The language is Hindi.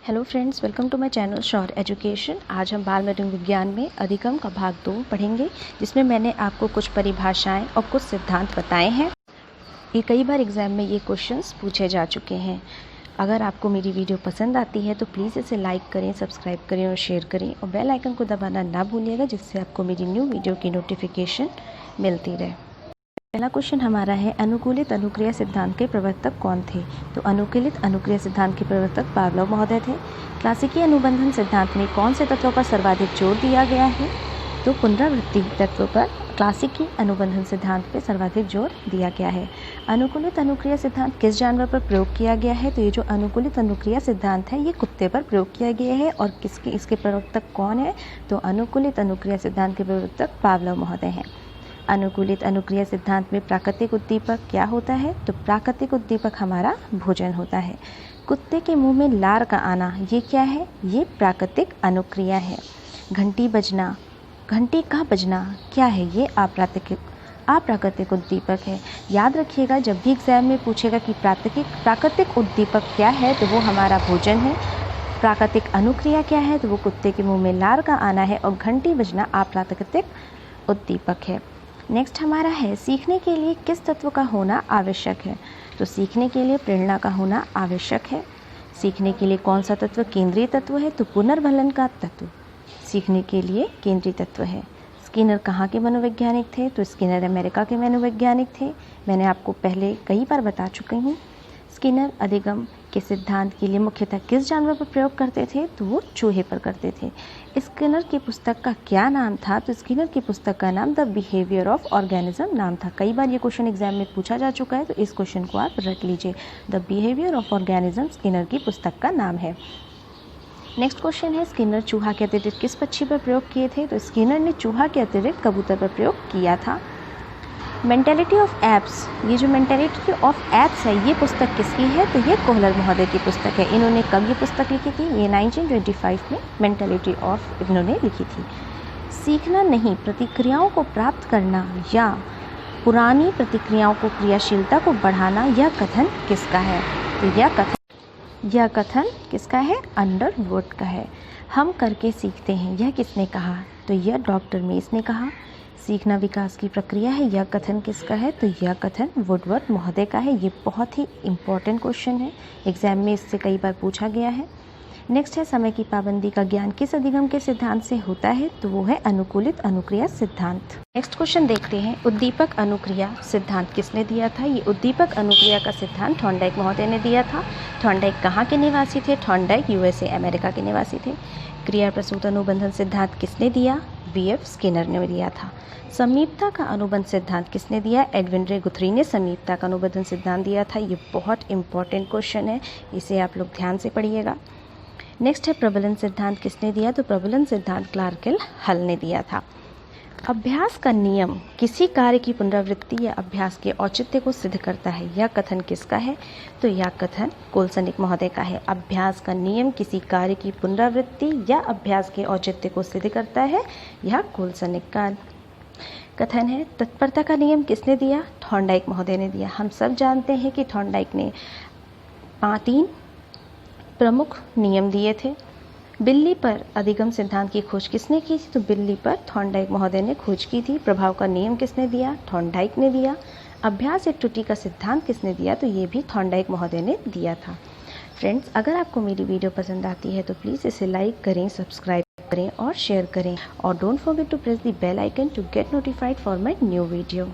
Hello friends, welcome to my channel short education. आज हम बाल मृदंग विज्ञान में अधिगम का भाग 2 पढ़ेंगे, जिसमें मैंने आपको कुछ परिभाषाएं और कुछ सिद्धांत बताए हैं। ये कई बार एग्जाम में ये क्वेश्चंस पूछे जा चुके हैं। अगर आपको मेरी वीडियो पसंद आती है तो प्लीज़ इसे लाइक करें, सब्सक्राइब करें और शेयर करें, और बेल आइकन को दबाना ना भूलिएगा, जिससे आपको मेरी न्यू वीडियो की नोटिफिकेशन मिलती रहे। पहला क्वेश्चन हमारा है, अनुकूलित अनुक्रिया सिद्धांत के प्रवर्तक कौन थे? तो अनुकूलित अनुक्रिया सिद्धांत के प्रवर्तक पावलोव महोदय थे। क्लासिकी अनुबंधन सिद्धांत में कौन से तत्वों पर सर्वाधिक जोर दिया गया है? तो पुनरावृत्ति तत्व पर क्लासिकी अनुबंधन सिद्धांत पर सर्वाधिक जोर दिया गया है। अनुकूलित अनुक्रिया सिद्धांत किस जानवर पर प्रयोग किया गया है? तो ये जो अनुकूलित अनुक्रिया सिद्धांत है ये कुत्ते पर प्रयोग किया गया है। और इसके प्रवर्तक कौन है? तो अनुकूलित अनुक्रिया सिद्धांत के प्रवर्तक पावलोव महोदय हैं। अनुकूलित अनुक्रिया सिद्धांत में प्राकृतिक उद्दीपक क्या होता है? तो प्राकृतिक उद्दीपक हमारा भोजन होता है। कुत्ते के मुंह में लार का आना, ये क्या है? ये प्राकृतिक अनुक्रिया है। घंटी बजना, घंटी का बजना क्या है? ये अप्राकृतिक उद्दीपक है। याद रखिएगा, जब भी एग्जाम में पूछेगा कि प्राकृतिक उद्दीपक क्या है, तो वो हमारा भोजन है। प्राकृतिक अनुक्रिया क्या है? तो वो कुत्ते के मुंह में लार का आना है। और घंटी बजना अप्राकृतिक उद्दीपक है। नेक्स्ट हमारा है, सीखने के लिए किस तत्व का होना आवश्यक है? तो सीखने के लिए प्रेरणा का होना आवश्यक है। सीखने के लिए कौन सा तत्व केंद्रीय तत्व है? तो पुनर्भलन का तत्व सीखने के लिए केंद्रीय तत्व है। स्किनर कहाँ के मनोवैज्ञानिक थे? तो स्किनर अमेरिका के मनोवैज्ञानिक थे। मैंने आपको पहले कई बार बता चुकी हूँ। स्किनर अधिगम के सिद्धांत के लिए मुख्यतः किस जानवर पर प्रयोग करते थे? तो वो चूहे पर करते थे। स्किनर की पुस्तक का क्या नाम था? तो स्किनर की पुस्तक का नाम द बिहेवियर ऑफ ऑर्गेनिज्म नाम था। कई बार ये क्वेश्चन एग्जाम में पूछा जा चुका है, तो इस क्वेश्चन को आप रट लीजिए। The behaviour of organism Skinner की पुस्तक का नाम है। नेक्स्ट क्वेश्चन है, स्किनर चूहा के अतिरिक्त किस पक्षी पर प्रयोग किए थे? तो स्किनर ने चूहा के अतिरिक्त कबूतर पर प्रयोग किया था। मेंटेलिटी ऑफ एप्स, ये जो मेंटेलिटी ऑफ एप्स है ये पुस्तक किसकी है? तो ये कोहलर महोदय की पुस्तक है। इन्होंने कब ये पुस्तक लिखी थी? ये 1925 में मेंटेलिटी ऑफ इन्होंने लिखी थी। सीखना नहीं, प्रतिक्रियाओं को प्राप्त करना या पुरानी प्रतिक्रियाओं को क्रियाशीलता को बढ़ाना, यह कथन किसका है? तो यह कथन किसका है? अंडरवुड का है। हम करके सीखते हैं, यह किसने कहा? तो यह डॉक्टर मेस ने कहा। सीखना विकास की प्रक्रिया है, यह कथन किसका है? तो यह कथन वुडवर्थ महोदय का है। ये बहुत ही इम्पोर्टेंट क्वेश्चन है, एग्जाम में इससे कई बार पूछा गया है। नेक्स्ट है, समय की पाबंदी का ज्ञान किस अधिगम के सिद्धांत से होता है? तो वो है अनुकूलित अनुक्रिया सिद्धांत। नेक्स्ट क्वेश्चन देखते हैं, उद्दीपक अनुक्रिया सिद्धांत किसने दिया था? ये उद्दीपक अनुक्रिया का सिद्धांत थॉर्नडाइक महोदय ने दिया था। थॉर्नडाइक कहाँ के निवासी थे? थॉर्नडाइक USA अमेरिका के निवासी थे। क्रिया प्रसूत अनुबंधन सिद्धांत किसने दिया? BF स्किनर ने दिया था। समीपता का अनुबंध सिद्धांत किसने दिया? एडविन रे गुथरी ने समीपता का अनुबंधन सिद्धांत दिया था। ये बहुत इंपॉर्टेंट क्वेश्चन है, इसे आप लोग ध्यान से पढ़िएगा। नेक्स्ट है, प्रबलन सिद्धांत किसने दिया? तो प्रबलन सिद्धांत क्लार्क हल ने दिया था। अभ्यास का नियम किसी कार्य की पुनरावृत्ति या अभ्यास के औचित्य को सिद्ध करता है, यह कथन किसका है? तो यह कथन कोलसनिक महोदय का है। अभ्यास का नियम किसी कार्य की पुनरावृत्ति या अभ्यास के औचित्य को सिद्ध करता है, यह कोलसनिक का कथन है। तत्परता का नियम किसने दिया? थॉर्नडाइक महोदय ने दिया। हम सब जानते हैं कि थॉर्नडाइक ने 3 प्रमुख नियम दिए थे। बिल्ली पर अधिगम सिद्धांत की खोज किसने की थी? तो बिल्ली पर थॉर्नडाइक महोदय ने खोज की थी। प्रभाव का नियम किसने दिया? थॉर्नडाइक ने दिया। अभ्यास एक त्रुटि का सिद्धांत किसने दिया? तो ये भी थॉर्नडाइक महोदय ने दिया था। फ्रेंड्स, अगर आपको मेरी वीडियो पसंद आती है तो प्लीज़ इसे लाइक करें, सब्सक्राइब करें और शेयर करें, और don't forget to press the bell icon to get notified for my new video.